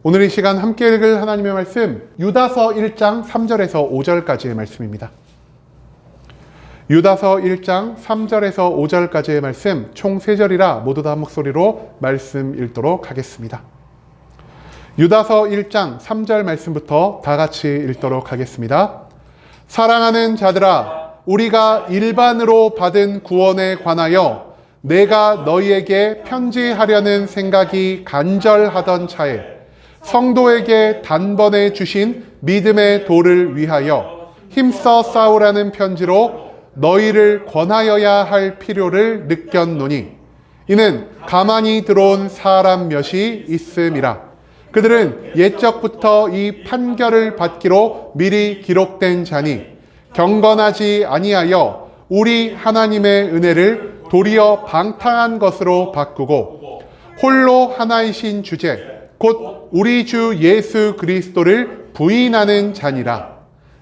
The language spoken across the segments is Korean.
오늘 이 시간 함께 읽을 하나님의 말씀, 유다서 1장 3절에서 5절까지의 말씀입니다. 유다서 1장 3절에서 5절까지의 말씀, 총 3절이라 모두 다 한 목소리로 말씀 읽도록 하겠습니다. 유다서 1장 3절 말씀부터 다 같이 읽도록 하겠습니다. 사랑하는 자들아, 우리가 일반으로 받은 구원에 관하여 내가 너희에게 편지하려는 생각이 간절하던 차에 성도에게 단번에 주신 믿음의 도를 위하여 힘써 싸우라는 편지로 너희를 권하여야 할 필요를 느꼈노니 이는 가만히 들어온 사람 몇이 있음이라. 그들은 옛적부터 이 판결을 받기로 미리 기록된 자니 경건하지 아니하여 우리 하나님의 은혜를 도리어 방탕한 것으로 바꾸고 홀로 하나이신 주제 곧 우리 주 예수 그리스도를 부인하는 자니라.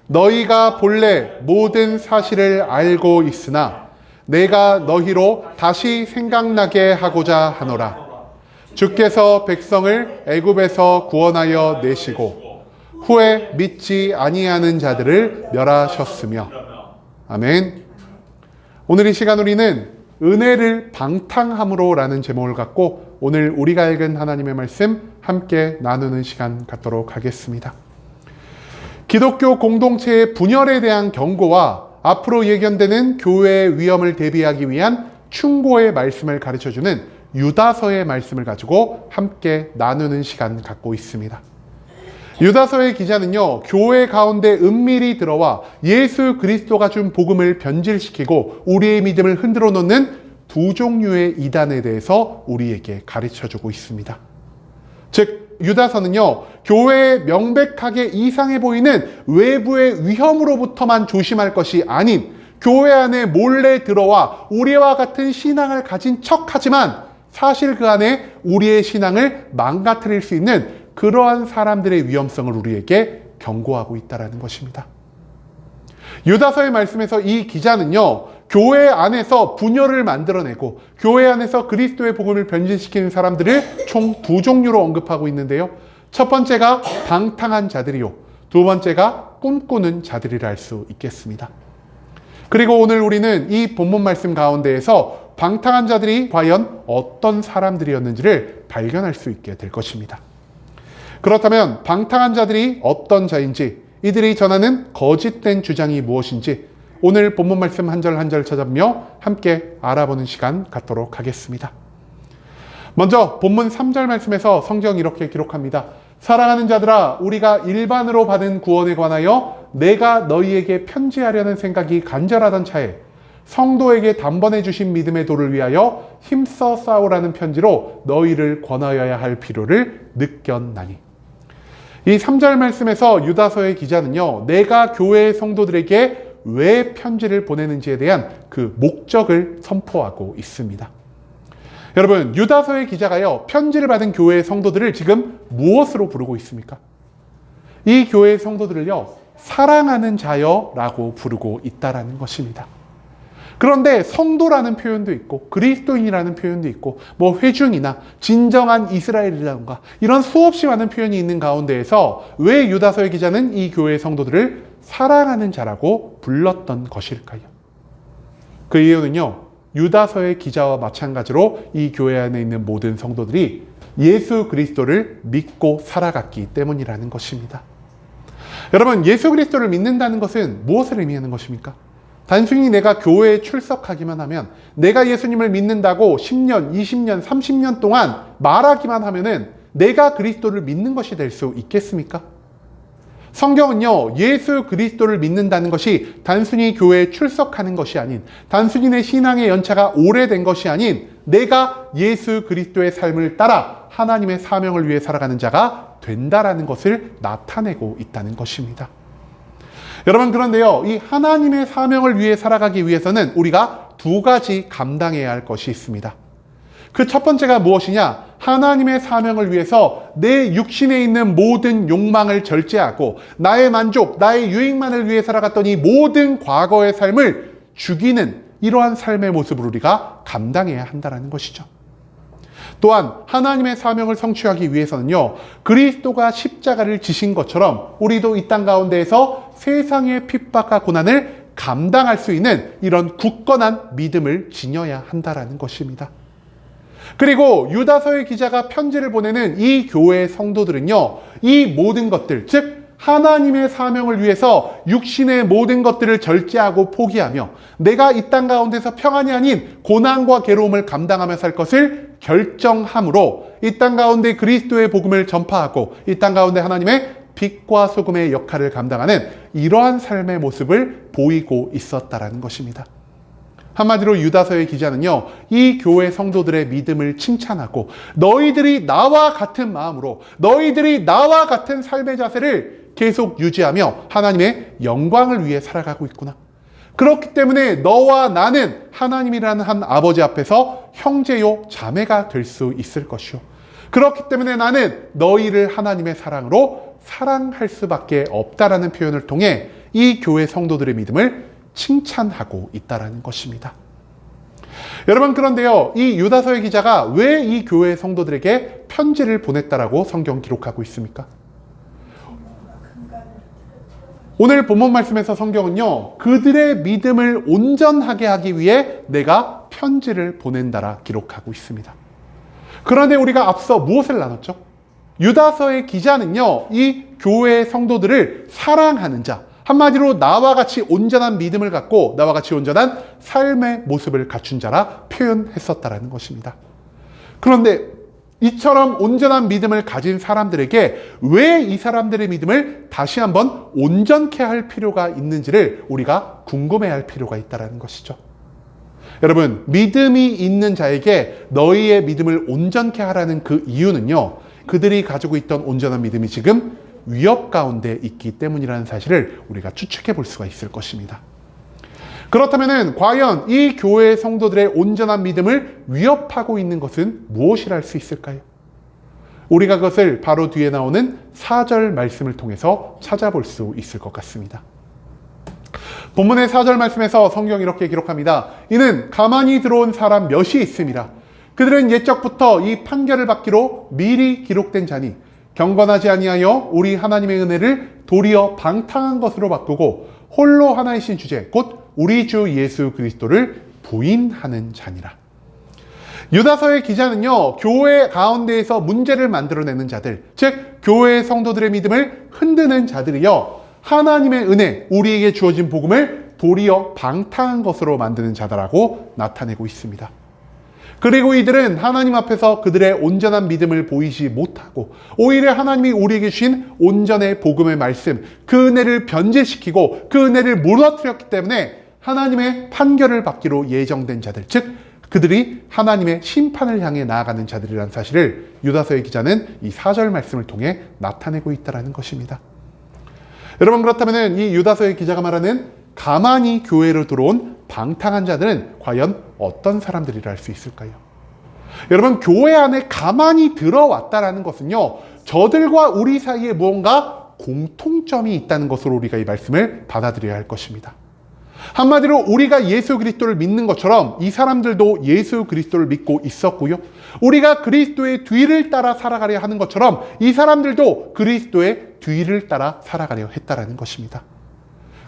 너희가 본래 모든 사실을 알고 있으나 내가 너희로 다시 생각나게 하고자 하노라. 주께서 백성을 애굽에서 구원하여 내시고 후에 믿지 아니하는 자들을 멸하셨으며. 아멘. 오늘 이 시간 우리는 은혜를 방탕함으로라는 제목을 갖고 오늘 우리가 읽은 하나님의 말씀 함께 나누는 시간 갖도록 하겠습니다. 기독교 공동체의 분열에 대한 경고와 앞으로 예견되는 교회의 위험을 대비하기 위한 충고의 말씀을 가르쳐주는 유다서의 말씀을 가지고 함께 나누는 시간 갖고 있습니다. 유다서의 기자는요, 교회 가운데 은밀히 들어와 예수 그리스도가 준 복음을 변질시키고 우리의 믿음을 흔들어 놓는 두 종류의 이단에 대해서 우리에게 가르쳐주고 있습니다. 즉, 유다서는요, 교회에 명백하게 이상해 보이는 외부의 위험으로부터만 조심할 것이 아닌 교회 안에 몰래 들어와 우리와 같은 신앙을 가진 척하지만 사실 그 안에 우리의 신앙을 망가뜨릴 수 있는 그러한 사람들의 위험성을 우리에게 경고하고 있다는 것입니다. 유다서의 말씀에서 이 기자는요, 교회 안에서 분열을 만들어내고 교회 안에서 그리스도의 복음을 변질시키는 사람들을 총 두 종류로 언급하고 있는데요. 첫 번째가 방탕한 자들이요, 두 번째가 꿈꾸는 자들이라 할 수 있겠습니다. 그리고 오늘 우리는 이 본문 말씀 가운데에서 방탕한 자들이 과연 어떤 사람들이었는지를 발견할 수 있게 될 것입니다. 그렇다면 방탕한 자들이 어떤 자인지, 이들이 전하는 거짓된 주장이 무엇인지 오늘 본문 말씀 한 절 한 절 찾아보며 함께 알아보는 시간 갖도록 하겠습니다. 먼저 본문 3절 말씀에서 성경이 이렇게 기록합니다. 사랑하는 자들아, 우리가 일반으로 받은 구원에 관하여 내가 너희에게 편지하려는 생각이 간절하던 차에 성도에게 단번에 주신 믿음의 도를 위하여 힘써 싸우라는 편지로 너희를 권하여야 할 필요를 느꼈나니. 이 3절 말씀에서 유다서의 기자는요, 내가 교회의 성도들에게 왜 편지를 보내는지에 대한 그 목적을 선포하고 있습니다. 여러분, 유다서의 기자가요, 편지를 받은 교회의 성도들을 지금 무엇으로 부르고 있습니까? 이 교회의 성도들을요, 사랑하는 자여라고 부르고 있다라는 것입니다. 그런데 성도라는 표현도 있고 그리스도인이라는 표현도 있고 뭐 회중이나 진정한 이스라엘이라던가 이런 수없이 많은 표현이 있는 가운데에서 왜 유다서의 기자는 이 교회의 성도들을 사랑하는 자라고 불렀던 것일까요? 그 이유는요, 유다서의 기자와 마찬가지로 이 교회 안에 있는 모든 성도들이 예수 그리스도를 믿고 살아갔기 때문이라는 것입니다. 여러분, 예수 그리스도를 믿는다는 것은 무엇을 의미하는 것입니까? 단순히 내가 교회에 출석하기만 하면, 내가 예수님을 믿는다고 10년, 20년, 30년 동안 말하기만 하면은 내가 그리스도를 믿는 것이 될 수 있겠습니까? 성경은요, 예수 그리스도를 믿는다는 것이 단순히 교회에 출석하는 것이 아닌, 단순히 내 신앙의 연차가 오래된 것이 아닌, 내가 예수 그리스도의 삶을 따라 하나님의 사명을 위해 살아가는 자가 된다라는 것을 나타내고 있다는 것입니다. 여러분, 그런데요, 이 하나님의 사명을 위해 살아가기 위해서는 우리가 두 가지 감당해야 할 것이 있습니다. 그 첫 번째가 무엇이냐? 하나님의 사명을 위해서 내 육신에 있는 모든 욕망을 절제하고 나의 만족, 나의 유익만을 위해 살아갔던 이 모든 과거의 삶을 죽이는 이러한 삶의 모습을 우리가 감당해야 한다는 것이죠. 또한 하나님의 사명을 성취하기 위해서는요, 그리스도가 십자가를 지신 것처럼 우리도 이 땅 가운데에서 세상의 핍박과 고난을 감당할 수 있는 이런 굳건한 믿음을 지녀야 한다라는 것입니다. 그리고 유다서의 기자가 편지를 보내는 이 교회의 성도들은요, 이 모든 것들, 즉 하나님의 사명을 위해서 육신의 모든 것들을 절제하고 포기하며 내가 이 땅 가운데서 평안이 아닌 고난과 괴로움을 감당하며 살 것을 결정함으로 이 땅 가운데 그리스도의 복음을 전파하고 이 땅 가운데 하나님의 빛과 소금의 역할을 감당하는 이러한 삶의 모습을 보이고 있었다라는 것입니다. 한마디로 유다서의 기자는요, 이 교회 성도들의 믿음을 칭찬하고 너희들이 나와 같은 마음으로, 너희들이 나와 같은 삶의 자세를 계속 유지하며 하나님의 영광을 위해 살아가고 있구나. 그렇기 때문에 너와 나는 하나님이라는 한 아버지 앞에서 형제요 자매가 될 수 있을 것이요. 그렇기 때문에 나는 너희를 하나님의 사랑으로 사랑할 수밖에 없다라는 표현을 통해 이 교회 성도들의 믿음을 칭찬하고 있다라는 것입니다. 여러분, 그런데요, 이 유다서의 기자가 왜 이 교회 성도들에게 편지를 보냈다라고 성경 기록하고 있습니까? 오늘 본문 말씀에서 성경은요, 그들의 믿음을 온전하게 하기 위해 내가 편지를 보낸다라 기록하고 있습니다. 그런데 우리가 앞서 무엇을 나눴죠? 유다서의 기자는요, 이 교회 성도들을 사랑하는 자, 한마디로 나와 같이 온전한 믿음을 갖고 나와 같이 온전한 삶의 모습을 갖춘 자라 표현했었다라는 것입니다. 그런데 이처럼 온전한 믿음을 가진 사람들에게 왜 이 사람들의 믿음을 다시 한번 온전케 할 필요가 있는지를 우리가 궁금해할 필요가 있다는 것이죠. 여러분, 믿음이 있는 자에게 너희의 믿음을 온전케 하라는 그 이유는요, 그들이 가지고 있던 온전한 믿음이 지금 위협 가운데 있기 때문이라는 사실을 우리가 추측해 볼 수가 있을 것입니다. 그렇다면 과연 이 교회 성도들의 온전한 믿음을 위협하고 있는 것은 무엇이라 할 수 있을까요? 우리가 그것을 바로 뒤에 나오는 4절 말씀을 통해서 찾아볼 수 있을 것 같습니다. 본문의 4절 말씀에서 성경이 이렇게 기록합니다. 이는 가만히 들어온 사람 몇이 있음이라. 그들은 옛적부터 이 판결을 받기로 미리 기록된 자니 경건하지 아니하여 우리 하나님의 은혜를 도리어 방탕한 것으로 바꾸고 홀로 하나이신 주제 곧 우리 주 예수 그리스도를 부인하는 자니라. 유다서의 기자는요, 교회 가운데에서 문제를 만들어내는 자들, 즉 교회의 성도들의 믿음을 흔드는 자들이요, 하나님의 은혜, 우리에게 주어진 복음을 도리어 방탕한 것으로 만드는 자다라고 나타내고 있습니다. 그리고 이들은 하나님 앞에서 그들의 온전한 믿음을 보이지 못하고 오히려 하나님이 우리에게 주신 온전의 복음의 말씀, 그 은혜를 변제시키고 그 은혜를 무너뜨렸기 때문에 하나님의 판결을 받기로 예정된 자들, 즉 그들이 하나님의 심판을 향해 나아가는 자들이라는 사실을 유다서의 기자는 이 4절 말씀을 통해 나타내고 있다는 것입니다. 여러분, 그렇다면 이 유다서의 기자가 말하는 가만히 교회로 들어온 방탕한 자들은 과연 어떤 사람들이라 할 수 있을까요? 여러분, 교회 안에 가만히 들어왔다라는 것은요, 저들과 우리 사이에 무언가 공통점이 있다는 것으로 우리가 이 말씀을 받아들여야 할 것입니다. 한마디로 우리가 예수 그리스도를 믿는 것처럼 이 사람들도 예수 그리스도를 믿고 있었고요, 우리가 그리스도의 뒤를 따라 살아가려 하는 것처럼 이 사람들도 그리스도의 뒤를 따라 살아가려 했다라는 것입니다.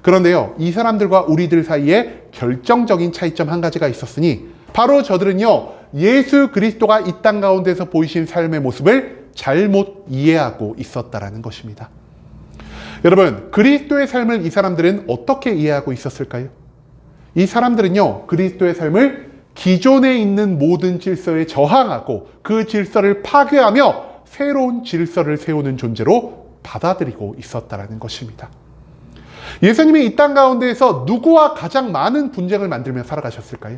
그런데요, 이 사람들과 우리들 사이에 결정적인 차이점 한 가지가 있었으니 바로 저들은요, 예수 그리스도가 이 땅 가운데서 보이신 삶의 모습을 잘못 이해하고 있었다라는 것입니다. 여러분, 그리스도의 삶을 이 사람들은 어떻게 이해하고 있었을까요? 이 사람들은요, 그리스도의 삶을 기존에 있는 모든 질서에 저항하고 그 질서를 파괴하며 새로운 질서를 세우는 존재로 받아들이고 있었다라는 것입니다. 예수님이 이 땅 가운데에서 누구와 가장 많은 분쟁을 만들며 살아가셨을까요?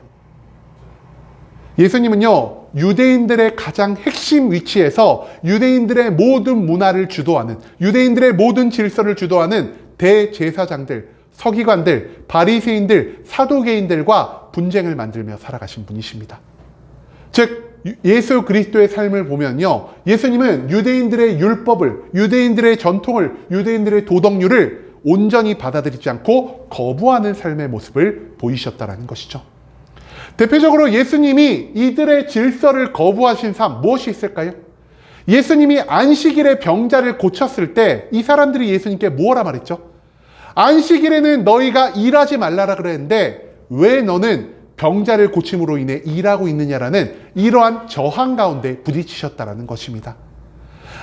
예수님은요, 유대인들의 가장 핵심 위치에서 유대인들의 모든 문화를 주도하는, 유대인들의 모든 질서를 주도하는 대제사장들, 서기관들, 바리새인들, 사두개인들과 분쟁을 만들며 살아가신 분이십니다. 즉, 예수 그리스도의 삶을 보면요, 예수님은 유대인들의 율법을, 유대인들의 전통을, 유대인들의 도덕률을 온전히 받아들이지 않고 거부하는 삶의 모습을 보이셨다는 것이죠. 대표적으로 예수님이 이들의 질서를 거부하신 삶, 무엇이 있을까요? 예수님이 안식일에 병자를 고쳤을 때 이 사람들이 예수님께 뭐라 말했죠? 안식일에는 너희가 일하지 말라라 그랬는데 왜 너는 병자를 고침으로 인해 일하고 있느냐라는 이러한 저항 가운데 부딪히셨다라는 것입니다.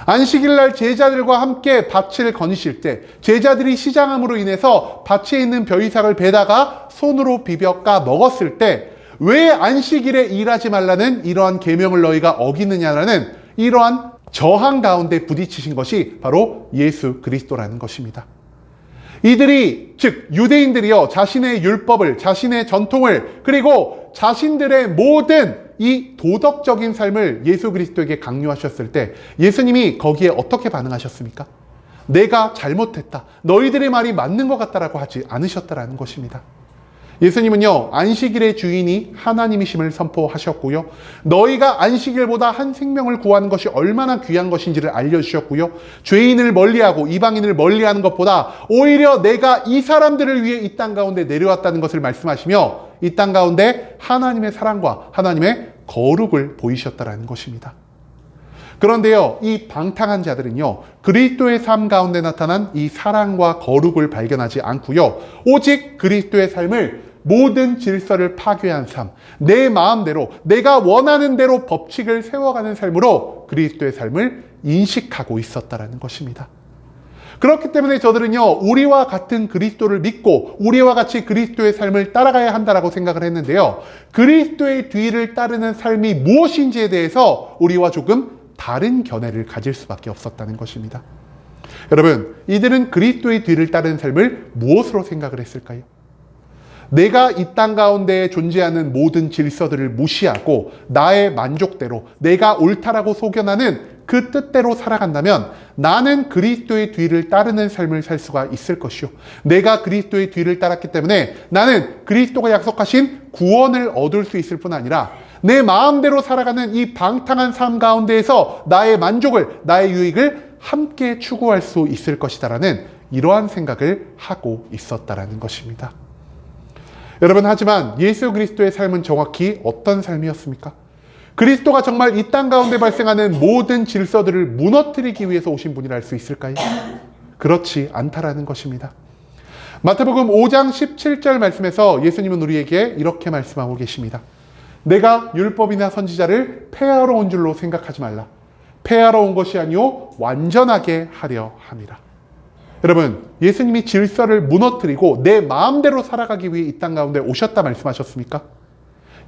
안식일날 제자들과 함께 밭을 거니실 때 제자들이 시장함으로 인해서 밭에 있는 벼이삭을 베다가 손으로 비벼 까 먹었을 때 왜 안식일에 일하지 말라는 이러한 계명을 너희가 어기느냐라는 이러한 저항 가운데 부딪히신 것이 바로 예수 그리스도라는 것입니다. 이들이, 즉 유대인들이요, 자신의 율법을, 자신의 전통을, 그리고 자신들의 모든 이 도덕적인 삶을 예수 그리스도에게 강요하셨을 때 예수님이 거기에 어떻게 반응하셨습니까? 내가 잘못했다, 너희들의 말이 맞는 것 같다라고 하지 않으셨다라는 것입니다. 예수님은요, 안식일의 주인이 하나님이심을 선포하셨고요, 너희가 안식일보다 한 생명을 구하는 것이 얼마나 귀한 것인지를 알려주셨고요, 죄인을 멀리하고 이방인을 멀리하는 것보다 오히려 내가 이 사람들을 위해 이 땅 가운데 내려왔다는 것을 말씀하시며 이 땅 가운데 하나님의 사랑과 하나님의 거룩을 보이셨다라는 것입니다. 그런데요, 이 방탕한 자들은요, 그리스도의 삶 가운데 나타난 이 사랑과 거룩을 발견하지 않고요, 오직 그리스도의 삶을 모든 질서를 파괴한 삶, 내 마음대로 내가 원하는 대로 법칙을 세워가는 삶으로 그리스도의 삶을 인식하고 있었다라는 것입니다. 그렇기 때문에 저들은요, 우리와 같은 그리스도를 믿고 우리와 같이 그리스도의 삶을 따라가야 한다라고 생각을 했는데요, 그리스도의 뒤를 따르는 삶이 무엇인지에 대해서 우리와 조금 다른 견해를 가질 수밖에 없었다는 것입니다. 여러분, 이들은 그리스도의 뒤를 따르는 삶을 무엇으로 생각을 했을까요? 내가 이 땅 가운데 존재하는 모든 질서들을 무시하고 나의 만족대로 내가 옳다라고 소견하는 그 뜻대로 살아간다면 나는 그리스도의 뒤를 따르는 삶을 살 수가 있을 것이요, 내가 그리스도의 뒤를 따랐기 때문에 나는 그리스도가 약속하신 구원을 얻을 수 있을 뿐 아니라 내 마음대로 살아가는 이 방탕한 삶 가운데에서 나의 만족을, 나의 유익을 함께 추구할 수 있을 것이다라는 이러한 생각을 하고 있었다라는 것입니다. 여러분, 하지만 예수 그리스도의 삶은 정확히 어떤 삶이었습니까? 그리스도가 정말 이 땅 가운데 발생하는 모든 질서들을 무너뜨리기 위해서 오신 분이라 할 수 있을까요? 그렇지 않다라는 것입니다. 마태복음 5장 17절 말씀에서 예수님은 우리에게 이렇게 말씀하고 계십니다. 내가 율법이나 선지자를 폐하러 온 줄로 생각하지 말라. 폐하러 온 것이 아니오 완전하게 하려 함이라. 여러분, 예수님이 질서를 무너뜨리고 내 마음대로 살아가기 위해 이 땅 가운데 오셨다 말씀하셨습니까?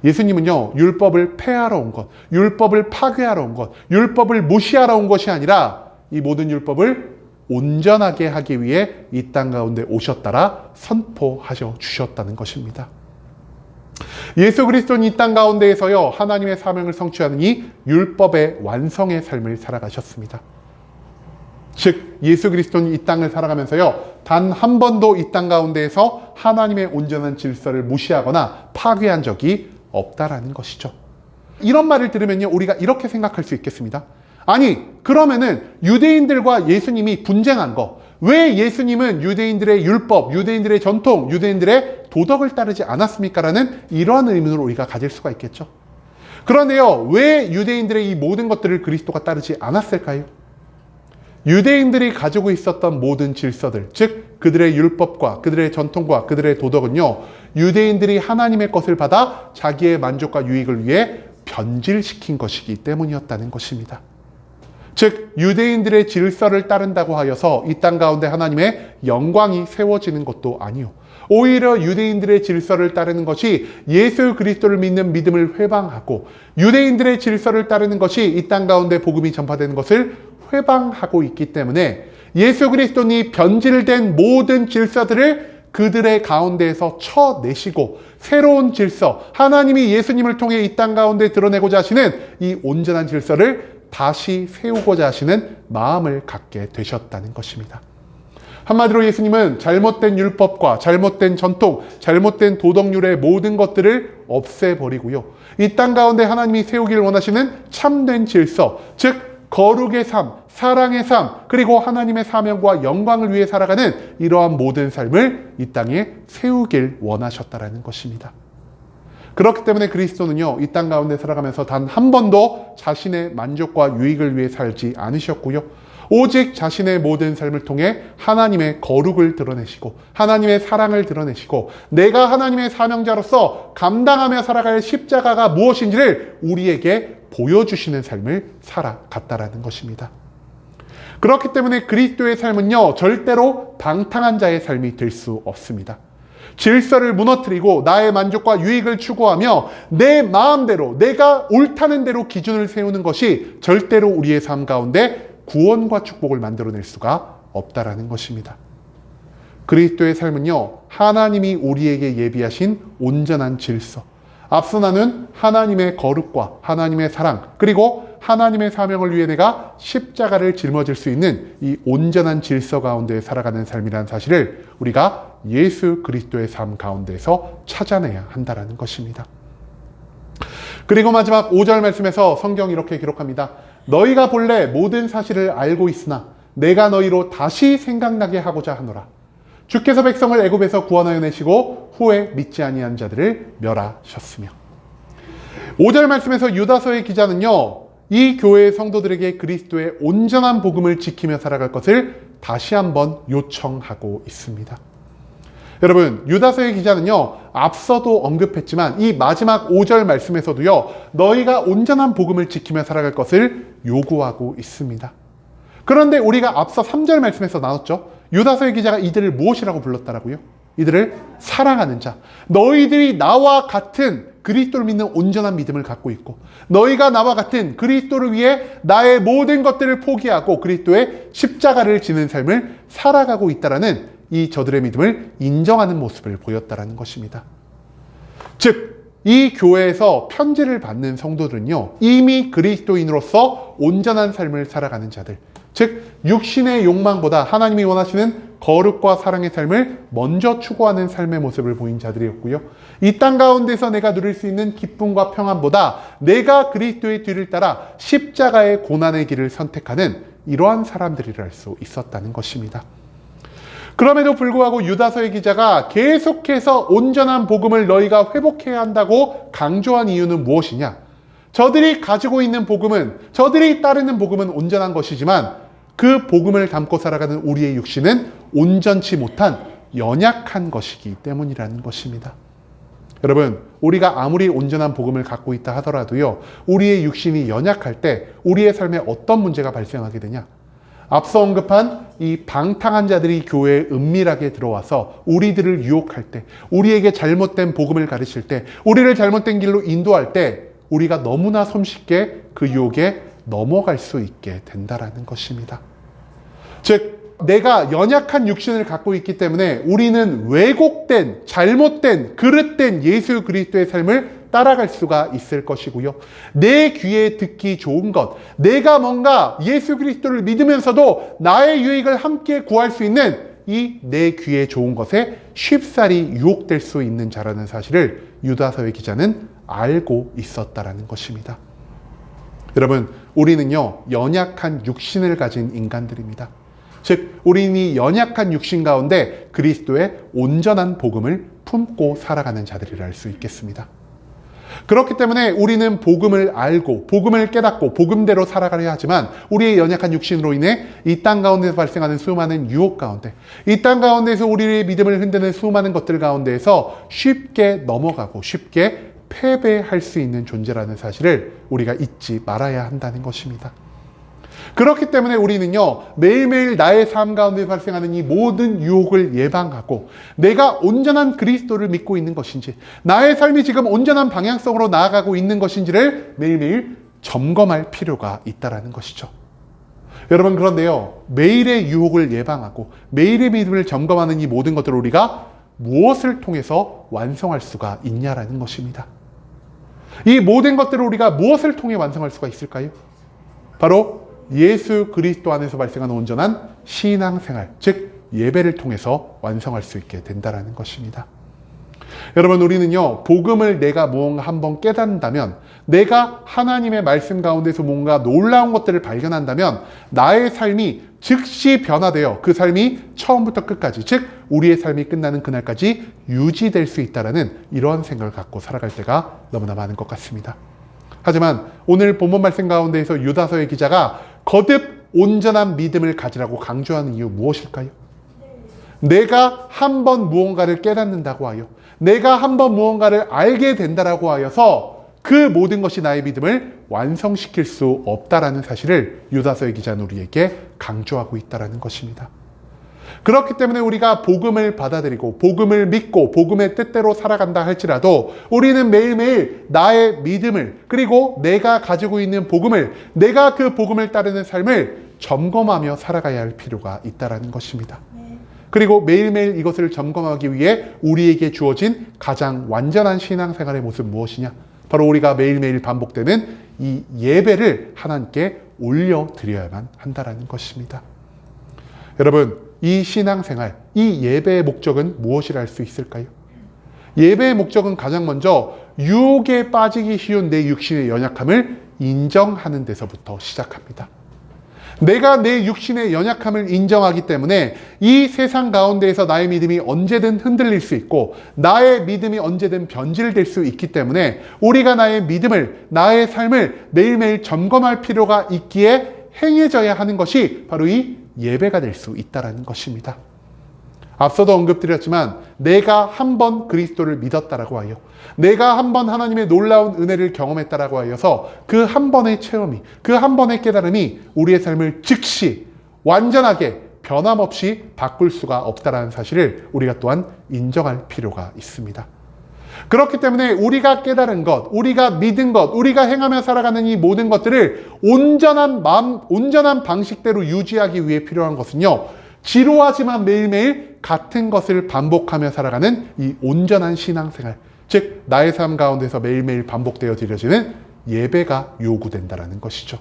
예수님은요, 율법을 폐하러 온 것, 율법을 파괴하러 온 것, 율법을 무시하러 온 것이 아니라 이 모든 율법을 온전하게 하기 위해 이 땅 가운데 오셨다라 선포하셔 주셨다는 것입니다. 예수 그리스도는 이 땅 가운데에서요, 하나님의 사명을 성취하는 이 율법의 완성의 삶을 살아가셨습니다. 즉, 예수 그리스도는 이 땅을 살아가면서요, 단 한 번도 이 땅 가운데에서 하나님의 온전한 질서를 무시하거나 파괴한 적이 없다라는 것이죠. 이런 말을 들으면요, 우리가 이렇게 생각할 수 있겠습니다. 아니, 그러면은 유대인들과 예수님이 분쟁한 거, 왜 예수님은 유대인들의 율법, 유대인들의 전통, 유대인들의 도덕을 따르지 않았습니까? 라는 이러한 의문을 우리가 가질 수가 있겠죠. 그런데요, 왜 유대인들의 이 모든 것들을 그리스도가 따르지 않았을까요? 유대인들이 가지고 있었던 모든 질서들, 즉 그들의 율법과 그들의 전통과 그들의 도덕은요, 유대인들이 하나님의 것을 받아 자기의 만족과 유익을 위해 변질시킨 것이기 때문이었다는 것입니다. 즉, 유대인들의 질서를 따른다고 하여서 이 땅 가운데 하나님의 영광이 세워지는 것도 아니요, 오히려 유대인들의 질서를 따르는 것이 예수 그리스도를 믿는 믿음을 회방하고 유대인들의 질서를 따르는 것이 이 땅 가운데 복음이 전파되는 것을 회방하고 있기 때문에 예수 그리스도니 변질된 모든 질서들을 그들의 가운데에서 쳐내시고 새로운 질서, 하나님이 예수님을 통해 이 땅 가운데 드러내고자 하시는 이 온전한 질서를 다시 세우고자 하시는 마음을 갖게 되셨다는 것입니다. 한마디로 예수님은 잘못된 율법과 잘못된 전통, 잘못된 도덕률의 모든 것들을 없애버리고요, 이 땅 가운데 하나님이 세우길 원하시는 참된 질서, 즉 거룩의 삶, 사랑의 삶, 그리고 하나님의 사명과 영광을 위해 살아가는 이러한 모든 삶을 이 땅에 세우길 원하셨다라는 것입니다. 그렇기 때문에 그리스도는요, 이 땅 가운데 살아가면서 단 한 번도 자신의 만족과 유익을 위해 살지 않으셨고요. 오직 자신의 모든 삶을 통해 하나님의 거룩을 드러내시고 하나님의 사랑을 드러내시고 내가 하나님의 사명자로서 감당하며 살아갈 십자가가 무엇인지를 우리에게 보여주시는 삶을 살아갔다라는 것입니다. 그렇기 때문에 그리스도의 삶은요, 절대로 방탕한 자의 삶이 될 수 없습니다. 질서를 무너뜨리고 나의 만족과 유익을 추구하며 내 마음대로 내가 옳다는 대로 기준을 세우는 것이 절대로 우리의 삶 가운데 구원과 축복을 만들어낼 수가 없다라는 것입니다. 그리스도의 삶은요, 하나님이 우리에게 예비하신 온전한 질서, 앞서 나눈 하나님의 거룩과 하나님의 사랑, 그리고 하나님의 사명을 위해 내가 십자가를 짊어질 수 있는 이 온전한 질서 가운데 살아가는 삶이라는 사실을 우리가 예수 그리스도의 삶 가운데서 찾아내야 한다는 것입니다. 그리고 마지막 5절 말씀에서 성경이 이렇게 기록합니다. 너희가 본래 모든 사실을 알고 있으나 내가 너희로 다시 생각나게 하고자 하노라. 주께서 백성을 애굽에서 구원하여 내시고 후에 믿지 아니한 자들을 멸하셨으며. 5절 말씀에서 유다서의 기자는요, 이 교회의 성도들에게 그리스도의 온전한 복음을 지키며 살아갈 것을 다시 한번 요청하고 있습니다. 여러분, 유다서의 기자는요, 앞서도 언급했지만 이 마지막 5절 말씀에서도요, 너희가 온전한 복음을 지키며 살아갈 것을 요구하고 있습니다. 그런데 우리가 앞서 3절 말씀에서 나눴죠. 유다서의 기자가 이들을 무엇이라고 불렀다라고요? 이들을 사랑하는 자. 너희들이 나와 같은 그리스도를 믿는 온전한 믿음을 갖고 있고 너희가 나와 같은 그리스도를 위해 나의 모든 것들을 포기하고 그리스도의 십자가를 지는 삶을 살아가고 있다라는 이 저들의 믿음을 인정하는 모습을 보였다라는 것입니다. 즉, 이 교회에서 편지를 받는 성도들은요, 이미 그리스도인으로서 온전한 삶을 살아가는 자들, 즉 육신의 욕망보다 하나님이 원하시는 거룩과 사랑의 삶을 먼저 추구하는 삶의 모습을 보인 자들이었고요. 이 땅 가운데서 내가 누릴 수 있는 기쁨과 평안보다 내가 그리스도의 뒤를 따라 십자가의 고난의 길을 선택하는 이러한 사람들이라 할 수 있었다는 것입니다. 그럼에도 불구하고 유다서의 기자가 계속해서 온전한 복음을 너희가 회복해야 한다고 강조한 이유는 무엇이냐? 저들이 가지고 있는 복음은, 저들이 따르는 복음은 온전한 것이지만 그 복음을 담고 살아가는 우리의 육신은 온전치 못한 연약한 것이기 때문이라는 것입니다. 여러분, 우리가 아무리 온전한 복음을 갖고 있다 하더라도요, 우리의 육신이 연약할 때 우리의 삶에 어떤 문제가 발생하게 되냐? 앞서 언급한 이 방탕한 자들이 교회에 은밀하게 들어와서 우리들을 유혹할 때, 우리에게 잘못된 복음을 가르칠 때, 우리를 잘못된 길로 인도할 때 우리가 너무나 손쉽게 그 유혹에 넘어갈 수 있게 된다라는 것입니다. 즉, 내가 연약한 육신을 갖고 있기 때문에 우리는 왜곡된, 잘못된, 그릇된 예수 그리스도의 삶을 따라갈 수가 있을 것이고요. 내 귀에 듣기 좋은 것, 내가 뭔가 예수 그리스도를 믿으면서도 나의 유익을 함께 구할 수 있는 이 내 귀에 좋은 것에 쉽사리 유혹될 수 있는 자라는 사실을 유다서의 기자는 알고 있었다라는 것입니다. 여러분, 우리는요, 연약한 육신을 가진 인간들입니다. 즉, 우리는 이 연약한 육신 가운데 그리스도의 온전한 복음을 품고 살아가는 자들이라 할 수 있겠습니다. 그렇기 때문에 우리는 복음을 알고 복음을 깨닫고 복음대로 살아가려 하지만 우리의 연약한 육신으로 인해 이 땅 가운데서 발생하는 수많은 유혹 가운데, 이 땅 가운데서 우리의 믿음을 흔드는 수많은 것들 가운데에서 쉽게 넘어가고 쉽게 패배할 수 있는 존재라는 사실을 우리가 잊지 말아야 한다는 것입니다. 그렇기 때문에 우리는요, 매일매일 나의 삶 가운데 발생하는 이 모든 유혹을 예방하고 내가 온전한 그리스도를 믿고 있는 것인지, 나의 삶이 지금 온전한 방향성으로 나아가고 있는 것인지를 매일매일 점검할 필요가 있다는 것이죠. 여러분, 그런데요, 매일의 유혹을 예방하고 매일의 믿음을 점검하는 이 모든 것들을 우리가 무엇을 통해서 완성할 수가 있냐라는 것입니다. 이 모든 것들을 우리가 무엇을 통해 완성할 수가 있을까요? 바로 예수 그리스도 안에서 발생하는 온전한 신앙생활, 즉 예배를 통해서 완성할 수 있게 된다는 것입니다. 여러분, 우리는요, 복음을 내가 무언가 한번 깨닫는다면, 내가 하나님의 말씀 가운데서 뭔가 놀라운 것들을 발견한다면 나의 삶이 즉시 변화되어 그 삶이 처음부터 끝까지, 즉 우리의 삶이 끝나는 그날까지 유지될 수 있다는 이러한 생각을 갖고 살아갈 때가 너무나 많은 것 같습니다. 하지만 오늘 본문 말씀 가운데에서 유다서의 기자가 거듭 온전한 믿음을 가지라고 강조하는 이유 무엇일까요? 내가 한번 무언가를 깨닫는다고 하여, 내가 한번 무언가를 알게 된다라고 하여서 그 모든 것이 나의 믿음을 완성시킬 수 없다라는 사실을 유다서의 기자는 우리에게 강조하고 있다는 것입니다. 그렇기 때문에 우리가 복음을 받아들이고 복음을 믿고 복음의 뜻대로 살아간다 할지라도 우리는 매일매일 나의 믿음을, 그리고 내가 가지고 있는 복음을, 내가 그 복음을 따르는 삶을 점검하며 살아가야 할 필요가 있다는 것입니다. 그리고 매일매일 이것을 점검하기 위해 우리에게 주어진 가장 완전한 신앙생활의 모습 무엇이냐? 바로 우리가 매일매일 반복되는 이 예배를 하나님께 올려드려야만 한다는 것입니다. 여러분, 이 신앙생활, 이 예배의 목적은 무엇이라 할 수 있을까요? 예배의 목적은 가장 먼저 유혹에 빠지기 쉬운 내 육신의 연약함을 인정하는 데서부터 시작합니다. 내가 내 육신의 연약함을 인정하기 때문에 이 세상 가운데에서 나의 믿음이 언제든 흔들릴 수 있고 나의 믿음이 언제든 변질될 수 있기 때문에 우리가 나의 믿음을, 나의 삶을 매일매일 점검할 필요가 있기에 행해져야 하는 것이 바로 이 예배가 될 수 있다는 것입니다. 앞서도 언급드렸지만 내가 한번 그리스도를 믿었다라고 하여, 내가 한번 하나님의 놀라운 은혜를 경험했다라고 하여서 그 한 번의 체험이, 그 한 번의 깨달음이 우리의 삶을 즉시 완전하게 변함없이 바꿀 수가 없다라는 사실을 우리가 또한 인정할 필요가 있습니다. 그렇기 때문에 우리가 깨달은 것, 우리가 믿은 것, 우리가 행하며 살아가는 이 모든 것들을 온전한 마음, 온전한 방식대로 유지하기 위해 필요한 것은요, 지루하지만 매일매일 같은 것을 반복하며 살아가는 이 온전한 신앙생활, 즉 나의 삶 가운데서 매일매일 반복되어 드려지는 예배가 요구된다는 것이죠.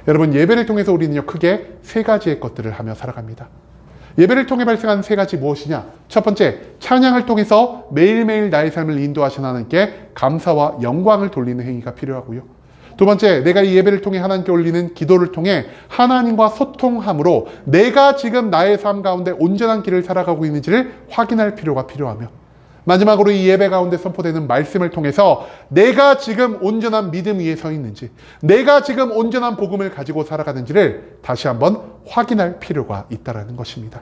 여러분, 예배를 통해서 우리는요, 크게 세 가지의 것들을 하며 살아갑니다. 예배를 통해 발생하는 세 가지 무엇이냐? 첫 번째, 찬양을 통해서 매일매일 나의 삶을 인도하시는 하나님께 감사와 영광을 돌리는 행위가 필요하고요. 두 번째, 내가 이 예배를 통해 하나님께 올리는 기도를 통해 하나님과 소통함으로 내가 지금 나의 삶 가운데 온전한 길을 살아가고 있는지를 확인할 필요가 필요하며, 마지막으로 이 예배 가운데 선포되는 말씀을 통해서 내가 지금 온전한 믿음 위에 서 있는지, 내가 지금 온전한 복음을 가지고 살아가는지를 다시 한번 확인할 필요가 있다는 것입니다.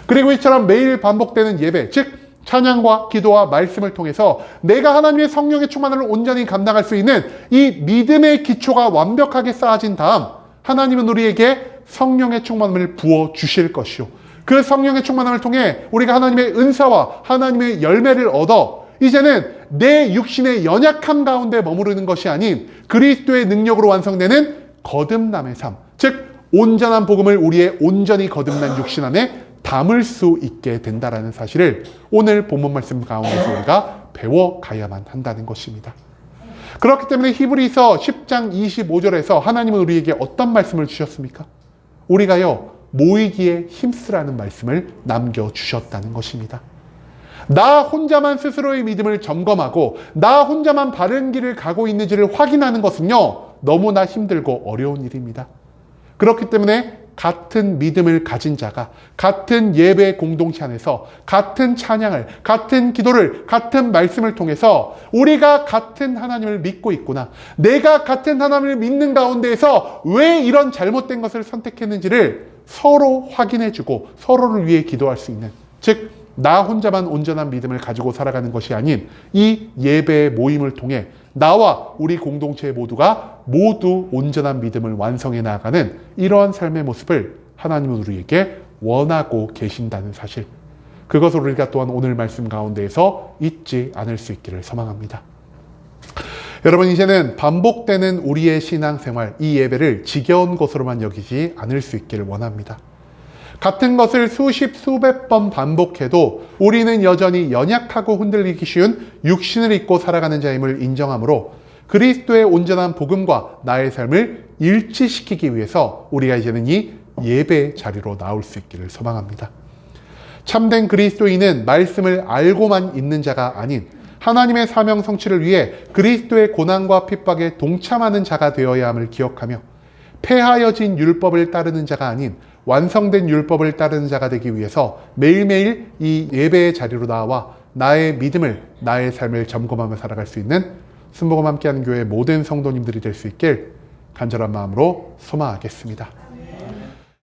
그리고 이처럼 매일 반복되는 예배, 즉 찬양과 기도와 말씀을 통해서 내가 하나님의 성령의 충만을 온전히 감당할 수 있는 이 믿음의 기초가 완벽하게 쌓아진 다음, 하나님은 우리에게 성령의 충만함을 부어 주실 것이요, 그 성령의 충만함을 통해 우리가 하나님의 은사와 하나님의 열매를 얻어 이제는 내 육신의 연약함 가운데 머무르는 것이 아닌 그리스도의 능력으로 완성되는 거듭남의 삶, 즉 온전한 복음을 우리의 온전히 거듭난 육신 안에 담을 수 있게 된다는 사실을 오늘 본문 말씀 가운데서 우리가 배워가야만 한다는 것입니다. 그렇기 때문에 히브리서 10장 25절에서 하나님은 우리에게 어떤 말씀을 주셨습니까? 우리가요, 모이기에 힘쓰라는 말씀을 남겨주셨다는 것입니다. 나 혼자만 스스로의 믿음을 점검하고 나 혼자만 바른 길을 가고 있는지를 확인하는 것은요, 너무나 힘들고 어려운 일입니다. 그렇기 때문에 같은 믿음을 가진 자가 같은 예배 공동체 안에서 같은 찬양을, 같은 기도를, 같은 말씀을 통해서 우리가 같은 하나님을 믿고 있구나, 내가 같은 하나님을 믿는 가운데에서 왜 이런 잘못된 것을 선택했는지를 서로 확인해주고 서로를 위해 기도할 수 있는, 즉 나 혼자만 온전한 믿음을 가지고 살아가는 것이 아닌 이 예배의 모임을 통해 나와 우리 공동체 모두가 모두 온전한 믿음을 완성해 나가는 이러한 삶의 모습을 하나님은 우리에게 원하고 계신다는 사실, 그것을 우리가 또한 오늘 말씀 가운데에서 잊지 않을 수 있기를 소망합니다. 여러분, 이제는 반복되는 우리의 신앙생활, 이 예배를 지겨운 것으로만 여기지 않을 수 있기를 원합니다. 같은 것을 수십 수백 번 반복해도 우리는 여전히 연약하고 흔들리기 쉬운 육신을 입고 살아가는 자임을 인정하므로 그리스도의 온전한 복음과 나의 삶을 일치시키기 위해서 우리가 이제는 이 예배 자리로 나올 수 있기를 소망합니다. 참된 그리스도인은 말씀을 알고만 있는 자가 아닌 하나님의 사명 성취를 위해 그리스도의 고난과 핍박에 동참하는 자가 되어야 함을 기억하며 폐하여진 율법을 따르는 자가 아닌 완성된 율법을 따르는 자가 되기 위해서 매일매일 이 예배의 자리로 나와 나의 믿음을, 나의 삶을 점검하며 살아갈 수 있는 순복음 함께하는 교회 모든 성도님들이 될 수 있길 간절한 마음으로 소망하겠습니다.